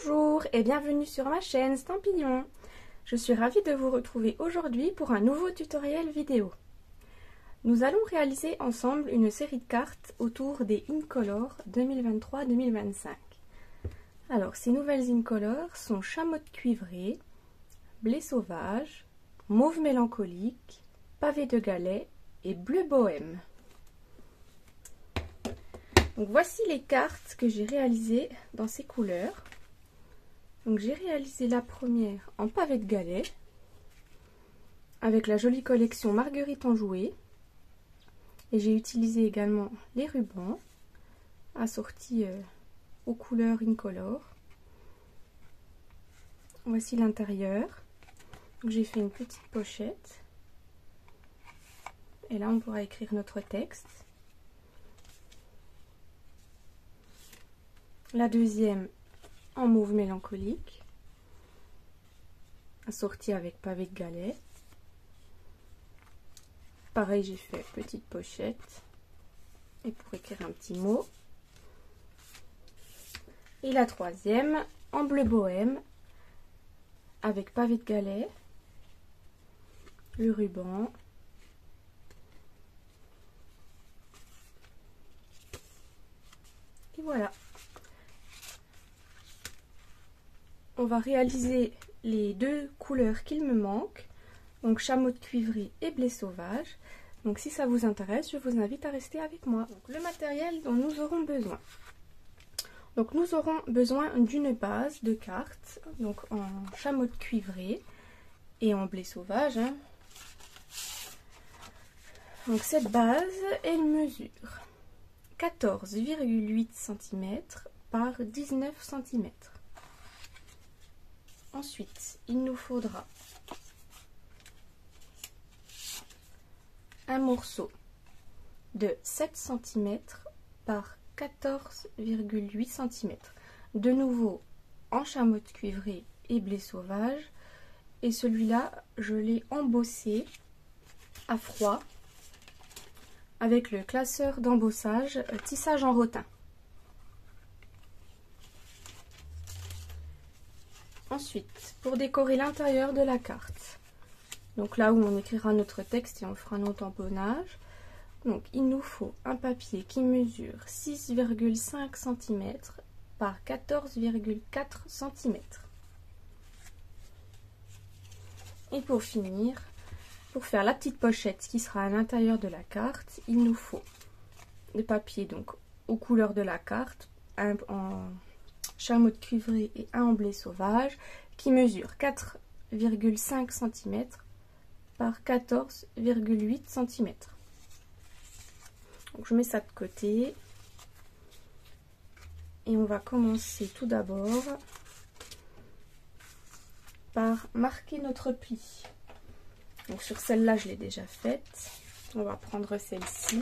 Bonjour et bienvenue sur ma chaîne Stampillon. Je suis ravie de vous retrouver aujourd'hui pour un nouveau tutoriel vidéo. Nous allons réaliser ensemble une série de cartes autour des Incolor 2023-2025. Alors ces nouvelles Incolor sont Chamotte cuivrée, Blé sauvage, Mauve mélancolique, Pavé de Galets et Bleu bohème. Donc voici les cartes que j'ai réalisées dans ces couleurs. Donc j'ai réalisé la première en pavé de galets avec la jolie collection Marguerite enjouée et j'ai utilisé également les rubans assortis aux couleurs Incolor. Voici l'intérieur. J'ai fait une petite pochette et là on pourra écrire notre texte. La deuxième en mauve mélancolique, assortie avec pavé de galets. Pareil, j'ai fait petite pochette et pour écrire un petit mot. Et la troisième en bleu bohème avec pavé de galets, le ruban. Et voilà. On va réaliser les deux couleurs qu'il me manque, donc chamotte cuivrée et blé sauvage. Donc si ça vous intéresse, je vous invite à rester avec moi. Donc, le matériel dont nous aurons besoin. Donc nous aurons besoin d'une base de cartes, donc en chamotte cuivrée et en blé sauvage. Donc cette base, elle mesure 14,8 cm par 19 cm. Ensuite, il nous faudra un morceau de 7 cm par 14,8 cm. De nouveau en chamotte cuivrée et blé sauvage. Et celui-là, je l'ai embossé à froid avec le classeur d'embossage tissage en rotin. Ensuite, pour décorer l'intérieur de la carte, donc là où on écrira notre texte et on fera nos tamponnages, donc il nous faut un papier qui mesure 6,5 cm par 14,4 cm. Et pour finir, pour faire la petite pochette qui sera à l'intérieur de la carte, il nous faut le papier donc aux couleurs de la carte, en chamotte cuivrée et un en blé sauvage qui mesure 4,5 cm par 14,8 cm. Donc je mets ça de côté et on va commencer tout d'abord par marquer notre pli. Donc sur celle-là je l'ai déjà faite. On va prendre celle-ci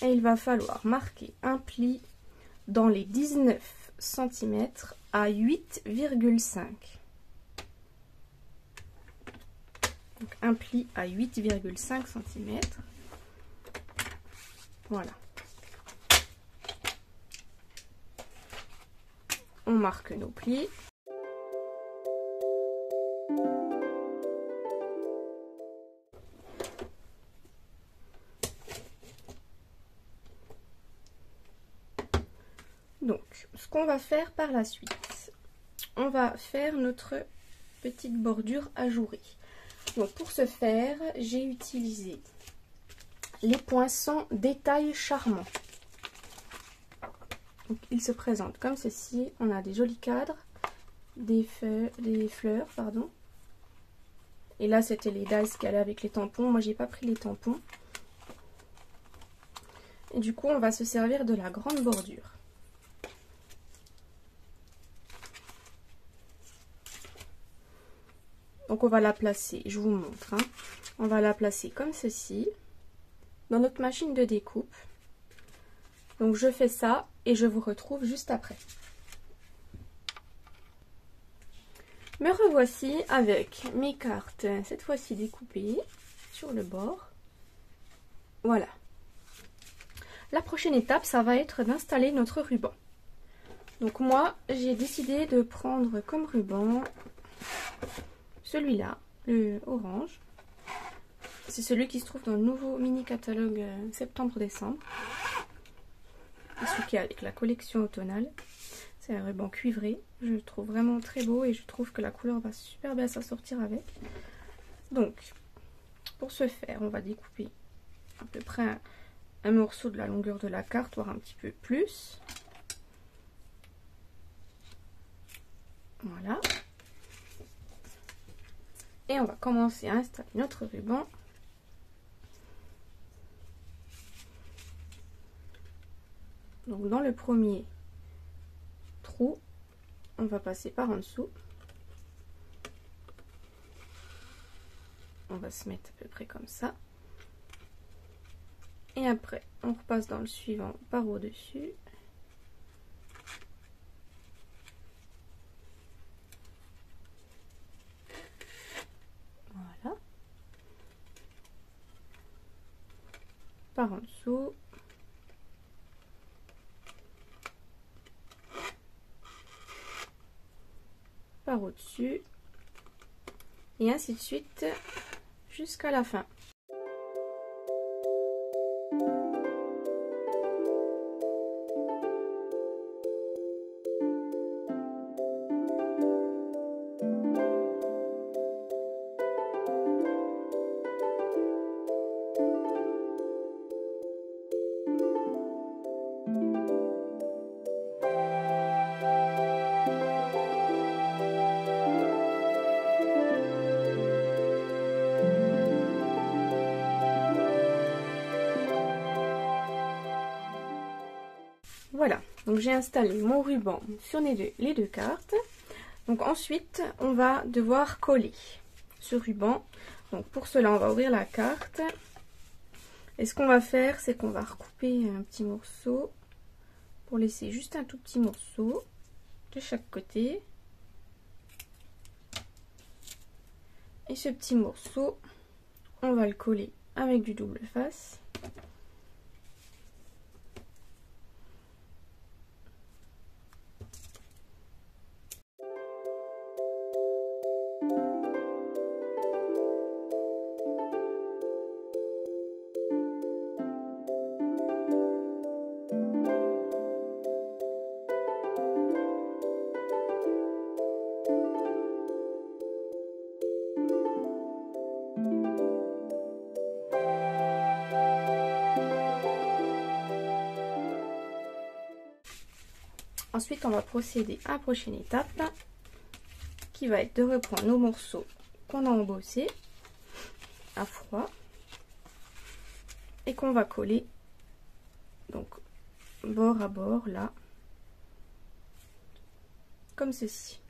et il va falloir marquer un pli dans les 19 cm à 8,5. Donc un pli à 8,5 cm. Voilà. On marque nos plis. Donc, ce qu'on va faire par la suite, on va faire notre petite bordure ajourée. Donc, pour ce faire, j'ai utilisé les poinçons détail charmant. Donc, ils se présentent comme ceci. On a des jolis cadres, des fleurs, pardon. Et là, c'était les dies qui allaient avec les tampons. Moi, j'ai pas pris les tampons. Et du coup, on va se servir de la grande bordure. Donc on va la placer, je vous montre, on va la placer comme ceci, dans notre machine de découpe. Donc je fais ça et je vous retrouve juste après. Me revoici avec mes cartes, cette fois-ci découpées sur le bord. Voilà. La prochaine étape, ça va être d'installer notre ruban. Donc moi, j'ai décidé de prendre comme ruban celui-là, le orange. C'est celui qui se trouve dans le nouveau mini catalogue septembre-décembre. Celui qui est avec la collection automnale. C'est un ruban cuivré. Je le trouve vraiment très beau et je trouve que la couleur va super bien s'assortir avec. Donc, pour ce faire, on va découper à peu près un morceau de la longueur de la carte, voire un petit peu plus. Voilà. Et on va commencer à installer notre ruban. Donc dans le premier trou, on va passer par en dessous. On va se mettre à peu près comme ça. Et après, on repasse dans le suivant par au-dessus. Voilà. Par en dessous. Par au-dessus. Et ainsi de suite jusqu'à la fin. Voilà, donc j'ai installé mon ruban sur les deux cartes. Donc ensuite, on va devoir coller ce ruban. Donc pour cela, on va ouvrir la carte. Et ce qu'on va faire, c'est qu'on va recouper un petit morceau pour laisser juste un tout petit morceau de chaque côté. Et ce petit morceau, on va le coller avec du double face. Ensuite, on va procéder à la prochaine étape qui va être de reprendre nos morceaux qu'on a embossés à froid et qu'on va coller donc bord à bord là, comme ceci.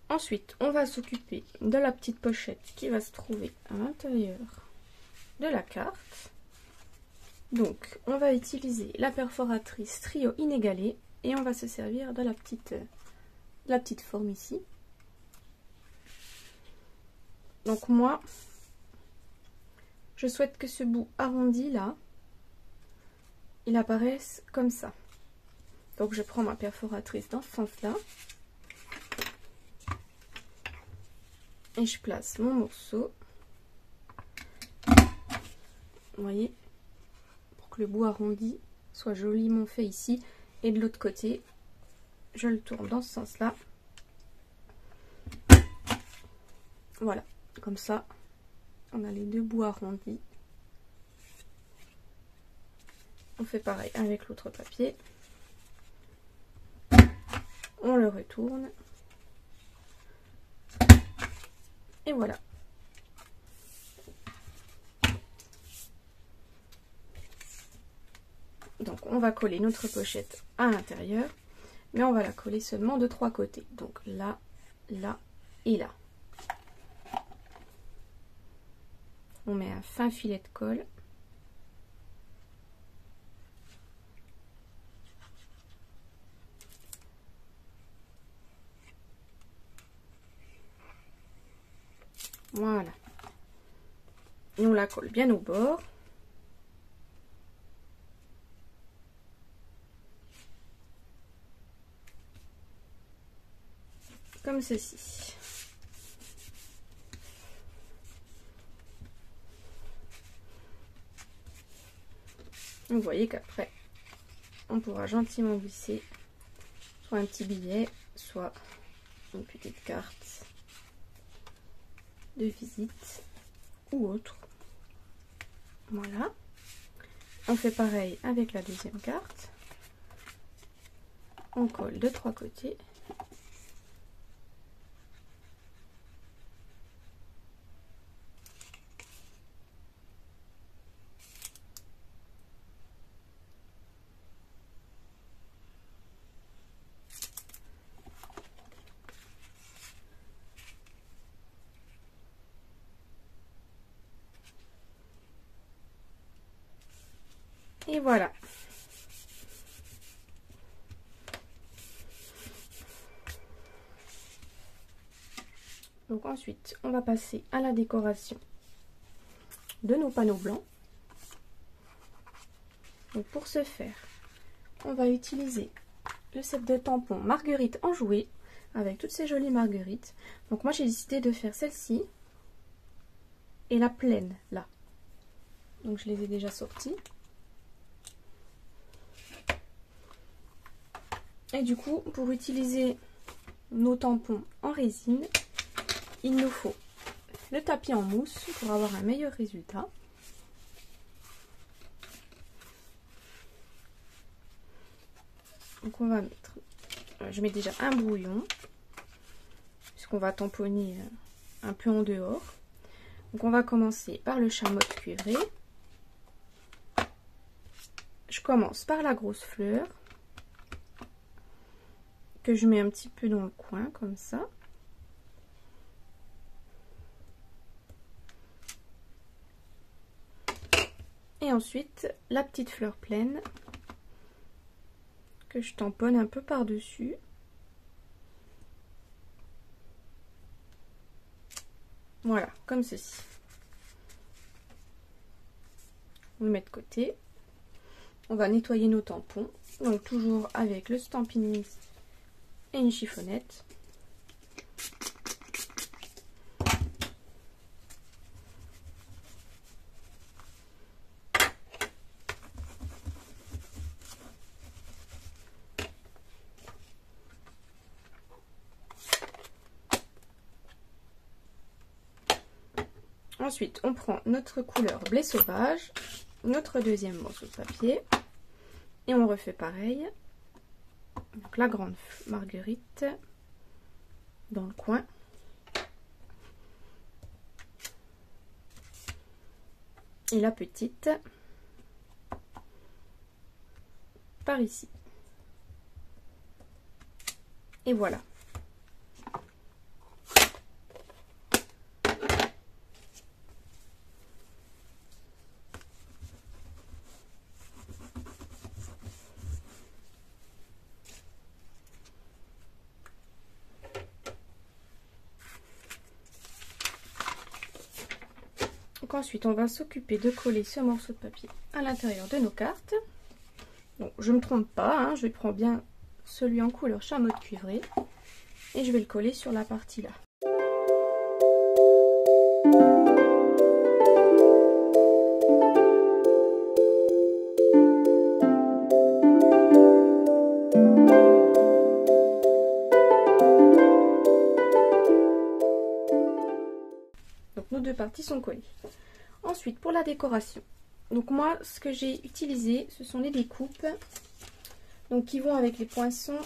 Ensuite, on va s'occuper de la petite pochette qui va se trouver à l'intérieur de la carte. Donc, on va utiliser la perforatrice trio inégalée et on va se servir de la petite forme ici. Donc moi, je souhaite que ce bout arrondi là, il apparaisse comme ça. Donc je prends ma perforatrice dans ce sens-là. Et je place mon morceau, vous voyez, pour que le bout arrondi soit joliment fait ici. Et de l'autre côté, je le tourne dans ce sens-là. Voilà, comme ça, on a les deux bouts arrondis. On fait pareil avec l'autre papier. On le retourne. Et voilà. Donc on va coller notre pochette à l'intérieur, mais on va la coller seulement de 3 côtés. Donc là, là et là. On met un fin filet de colle. Voilà. Et on la colle bien au bord. Comme ceci. Vous voyez qu'après, on pourra gentiment glisser soit un petit billet, soit une petite carte de visite ou autre. Voilà. On fait pareil avec la deuxième carte. On colle de trois côtés. Et voilà. Donc ensuite, on va passer à la décoration de nos panneaux blancs. Donc pour ce faire, on va utiliser le set de tampons Marguerite enjouée avec toutes ces jolies marguerites. Donc moi j'ai décidé de faire celle-ci et la pleine là. Donc je les ai déjà sortis. Et du coup, pour utiliser nos tampons en résine, il nous faut le tapis en mousse pour avoir un meilleur résultat. Donc on va mettre, je mets déjà un brouillon, puisqu'on va tamponner un peu en dehors. Donc on va commencer par le chamotte cuivré. Je commence par la grosse fleur, que je mets un petit peu dans le coin, comme ça. Et ensuite, la petite fleur pleine, que je tamponne un peu par-dessus. Voilà, comme ceci. On le met de côté. On va nettoyer nos tampons. Donc toujours avec le Stampin' Mist et une chiffonnette. Ensuite, on prend notre couleur blé sauvage, notre deuxième morceau de papier, et on refait pareil. Donc la grande marguerite dans le coin. Et la petite par ici. Et voilà. Donc ensuite, on va s'occuper de coller ce morceau de papier à l'intérieur de nos cartes. Donc, je ne me trompe pas, hein, je prends bien celui en couleur chamotte cuivré et je vais le coller sur la partie là. Donc nos deux parties sont collées. Ensuite, pour la décoration, donc moi ce que j'ai utilisé, ce sont les découpes donc qui vont avec les poinçons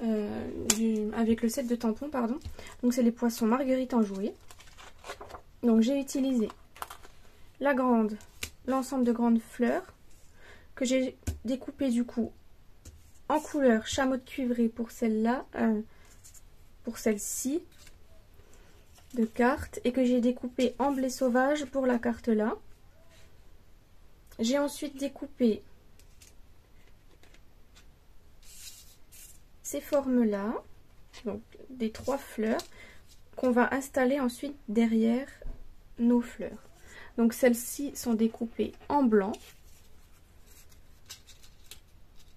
avec le set de tampons, pardon. Donc c'est les poinçons Marguerite enjouée. Donc j'ai utilisé l'ensemble de grandes fleurs que j'ai découpé du coup en couleur chamotte cuivrée pour celle-là, pour celle-ci de carte, et que j'ai découpé en blé sauvage pour la carte là. J'ai ensuite découpé ces formes là, donc des trois fleurs. qu'on va installer ensuite derrière nos fleurs. Donc celles-ci sont découpées en blanc.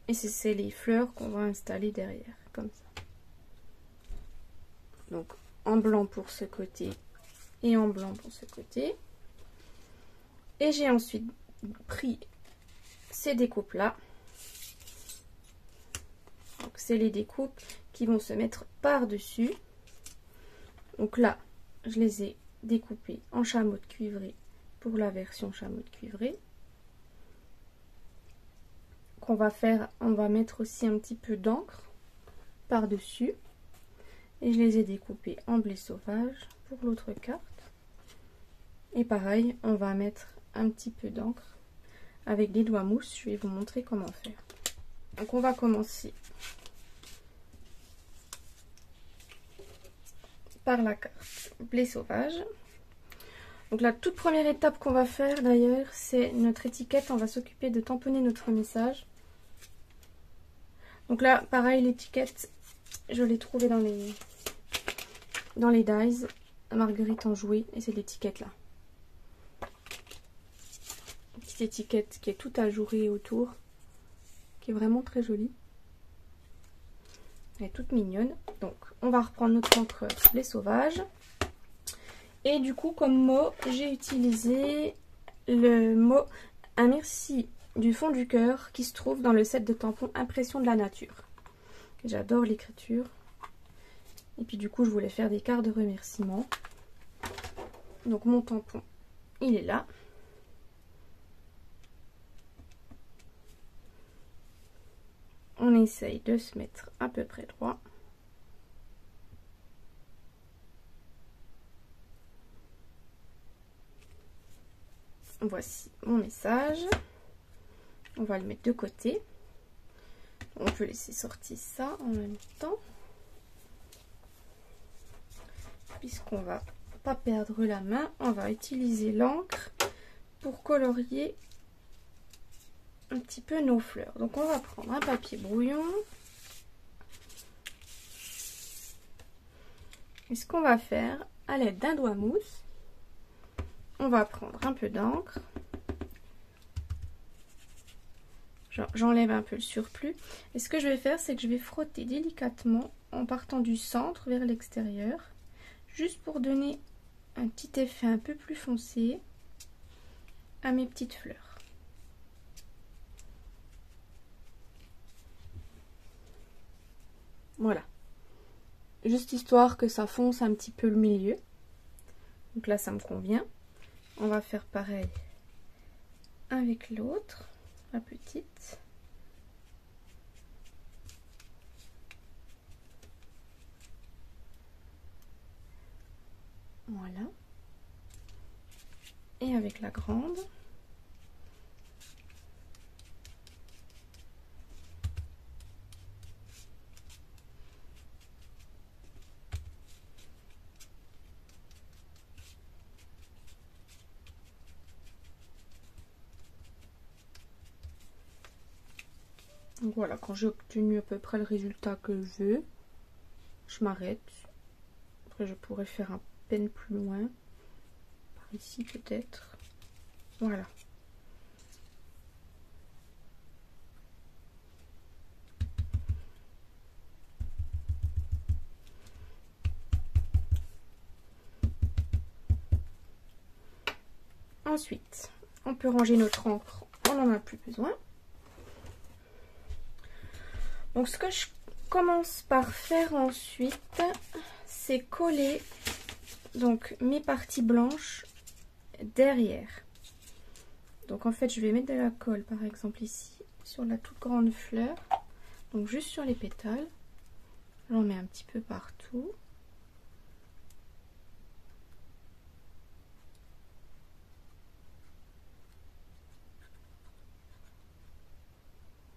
Et c'est les fleurs qu'on va installer derrière, comme ça. Donc en blanc pour ce côté et en blanc pour ce côté. Et j'ai ensuite pris ces découpes là. Donc c'est les découpes qui vont se mettre par dessus. Donc là je les ai découpées en chameau de cuivré pour la version chameau de cuivré. Qu'on va faire, on va mettre aussi un petit peu d'encre par dessus. Et je les ai découpées en blé sauvage pour l'autre carte. Et pareil, on va mettre un petit peu d'encre avec des doigts mousse. Je vais vous montrer comment faire. Donc on va commencer par la carte blé sauvage. Donc la toute première étape qu'on va faire d'ailleurs, c'est notre étiquette. On va s'occuper de tamponner notre message. Donc là, pareil, l'étiquette, je l'ai trouvée dans les dies Marguerite en jouet, et c'est l'étiquette là. Une petite étiquette qui est tout ajourée autour, qui est vraiment très jolie. Elle est toute mignonne. Donc on va reprendre notre encre blé sauvage. Et du coup, comme mot, j'ai utilisé le mot un merci du fond du cœur qui se trouve dans le set de tampons Impression de la nature. J'adore l'écriture. Et puis du coup, je voulais faire des cartes de remerciement. Donc mon tampon, il est là. On essaye de se mettre à peu près droit. Voici mon message. On va le mettre de côté. On peut laisser sortir ça en même temps. Puisqu'on va pas perdre la main, on va utiliser l'encre pour colorier un petit peu nos fleurs. Donc on va prendre un papier brouillon. Et ce qu'on va faire, à l'aide d'un doigt mousse, on va prendre un peu d'encre. J'enlève un peu le surplus. Et ce que je vais faire, c'est que je vais frotter délicatement en partant du centre vers l'extérieur. Juste pour donner un petit effet un peu plus foncé à mes petites fleurs. Voilà. Juste histoire que ça fonce un petit peu le milieu. Donc là, ça me convient. On va faire pareil avec l'autre. La petite. Voilà. Et avec la grande. Donc voilà, quand j'ai obtenu à peu près le résultat que je veux, je m'arrête. Après, je pourrais faire un peine plus loin. Par ici peut-être. Voilà. Ensuite, on peut ranger notre encre. On n'en a plus besoin. Donc ce que je commence par faire ensuite, c'est coller donc mes parties blanches derrière. Donc en fait je vais mettre de la colle par exemple ici sur la toute grande fleur, donc juste sur les pétales. J'en mets un petit peu partout.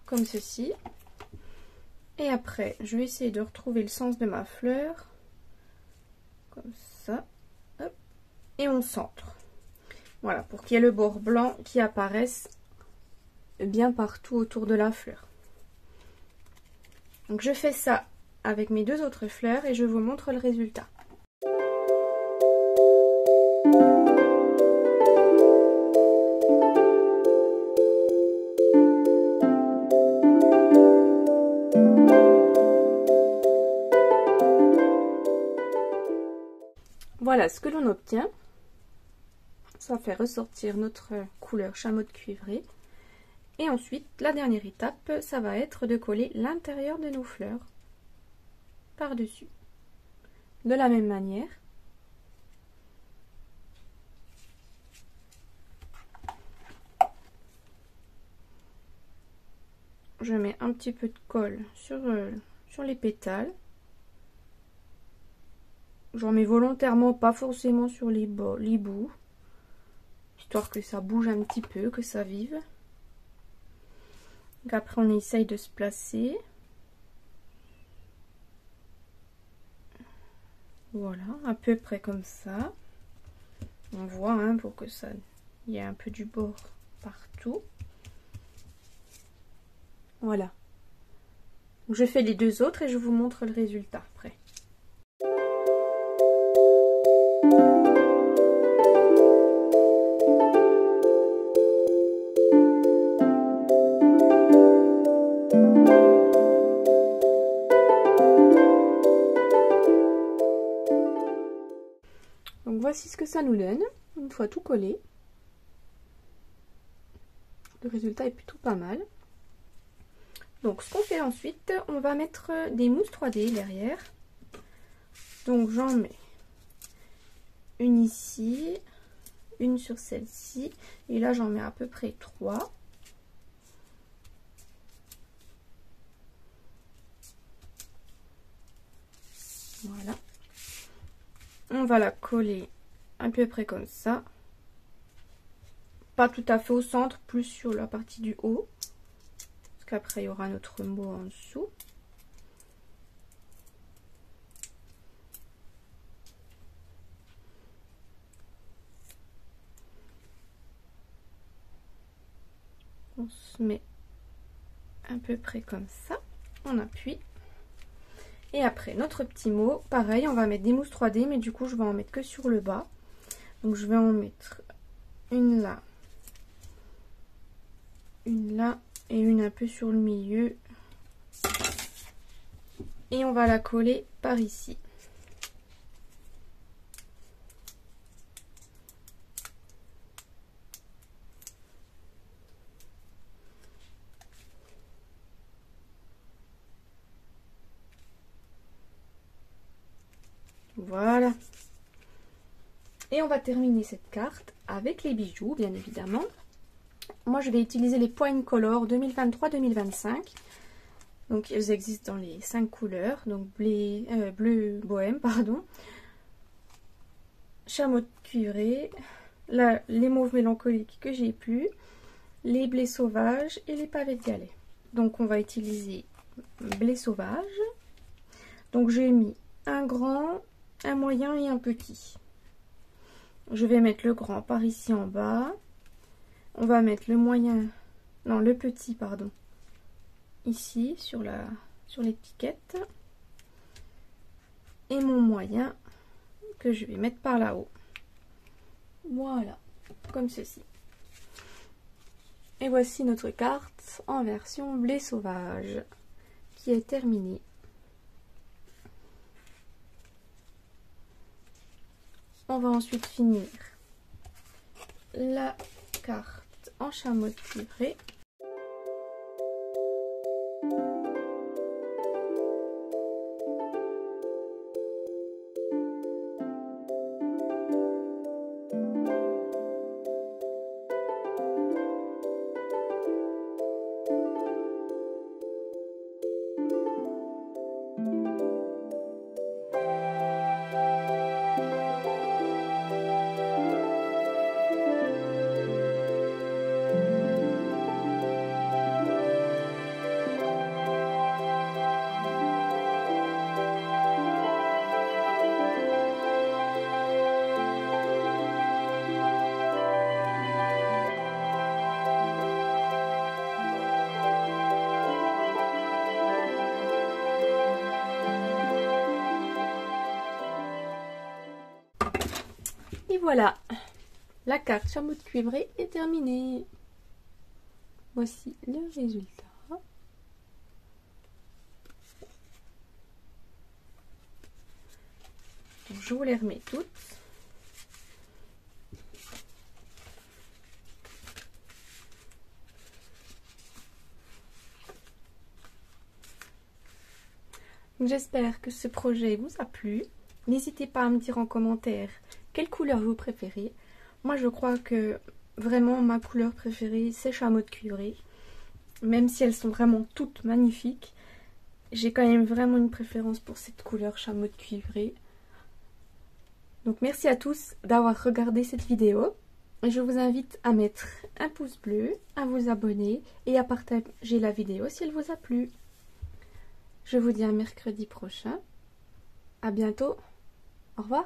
Comme ceci. Et après, je vais essayer de retrouver le sens de ma fleur. Comme ça. Hop. Et on centre. Voilà, pour qu'il y ait le bord blanc qui apparaisse bien partout autour de la fleur. Donc je fais ça avec mes deux autres fleurs et je vous montre le résultat. voilà ce que l'on obtient. Ça fait ressortir notre couleur chamois cuivré. Et ensuite, la dernière étape, ça va être de coller l'intérieur de nos fleurs par-dessus. De la même manière. Je mets un petit peu de colle sur les pétales. J'en mets volontairement, pas forcément sur les bouts, histoire que ça bouge un petit peu, que ça vive. Donc après on essaye de se placer. Voilà, à peu près comme ça. On voit hein, pour que ça il y ait un peu du bord partout. Voilà. Donc je fais les deux autres et je vous montre le résultat après. Donc voici ce que ça nous donne, une fois tout collé. Le résultat est plutôt pas mal. Donc ce qu'on fait ensuite, on va mettre des mousses 3D derrière. Donc j'en mets une ici, une sur celle-ci, et là j'en mets à peu près 3. Voilà. On va la coller à peu près comme ça. Pas tout à fait au centre, plus sur la partie du haut. Parce qu'après il y aura notre mot en dessous. On se met à peu près comme ça. On appuie. Et après notre petit mot, pareil, on va mettre des mousses 3D, mais du coup je vais en mettre que sur le bas. Donc je vais en mettre une là et une un peu sur le milieu. Et on va la coller par ici. Voilà. Et on va terminer cette carte avec les bijoux, bien évidemment. Moi, je vais utiliser les Point Color 2023-2025. Donc, ils existent dans les 5 couleurs. Donc, bleu bohème, pardon. Chameau cuivré. Là, les mauves mélancoliques que j'ai plus. Les blés sauvages et les pavés de galets. Donc, on va utiliser blé sauvage. Donc, j'ai mis un grand, un moyen et un petit. Je vais mettre le grand par ici en bas. On va mettre le moyen, non le petit pardon, ici sur l'étiquette. Et mon moyen que je vais mettre par là-haut. Voilà, comme ceci. Et voici notre carte en version blé sauvage qui est terminée. On va ensuite finir la carte en chameau cuivré. Et voilà, la carte chameau cuivré est terminée. Voici le résultat. Donc, je vous les remets toutes. J'espère que ce projet vous a plu. N'hésitez pas à me dire en commentaire quelle couleur vous préférez. Moi je crois que vraiment ma couleur préférée c'est chameau de cuivré. Même si elles sont vraiment toutes magnifiques, j'ai quand même vraiment une préférence pour cette couleur chameau de cuivré. Donc merci à tous d'avoir regardé cette vidéo. Je vous invite à mettre un pouce bleu, à vous abonner et à partager la vidéo si elle vous a plu. Je vous dis à mercredi prochain. À bientôt. Au revoir.